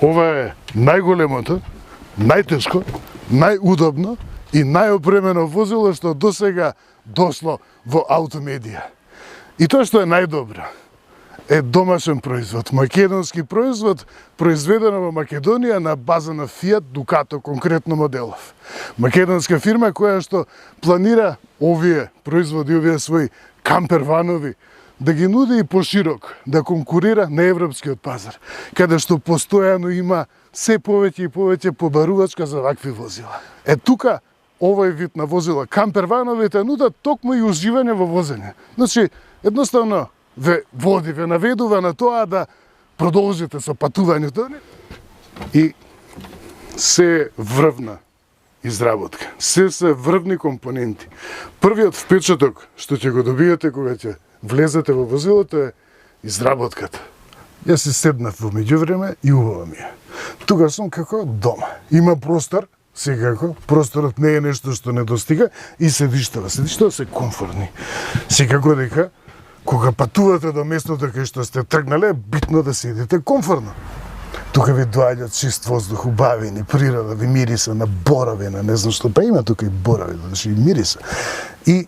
Ова е најголемото, најтешко, најудобно и најопремено возило што досега дошло во Автомедија. И тоа што е најдобро е домашен производ, македонски производ, произведено во Македонија на база на Fiat Ducato, конкретно моделов. Македонска фирма која што планира овие производи, овие своји кампер ванови, да ги нуди и поширок, да конкурира на европскиот пазар, каде што постојано има се повеќе и повеќе побарувачка за вакви возила. Е тука, овој вид на возила, кампер вановите нудат токму и уживање во возење. Значи, едноставно ве води, ве наведува на тоа да продолжите со патувањето и се врвна изработка. Се врвни компоненти. Првиот впечаток што ќе го добиете кога ќе влезете во возилото е изработката. Јас си седнав во меѓувреме и убаво ми е. Тука сум како дома. Има простор, секако, просторот не е нешто што недостига и седиштава се комфортни. Секако дека кога патувате до местото кај што сте тргнале, е битно да седите комфортно. Тука ви доаѓа чист воздух, убавени, природа, ви мириса на борови, на не знам што, па има тука и борови, значи и мириса. И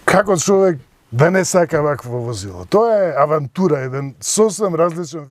како човек да не сака вакво возило? Тоа е авантура, еден сосем различен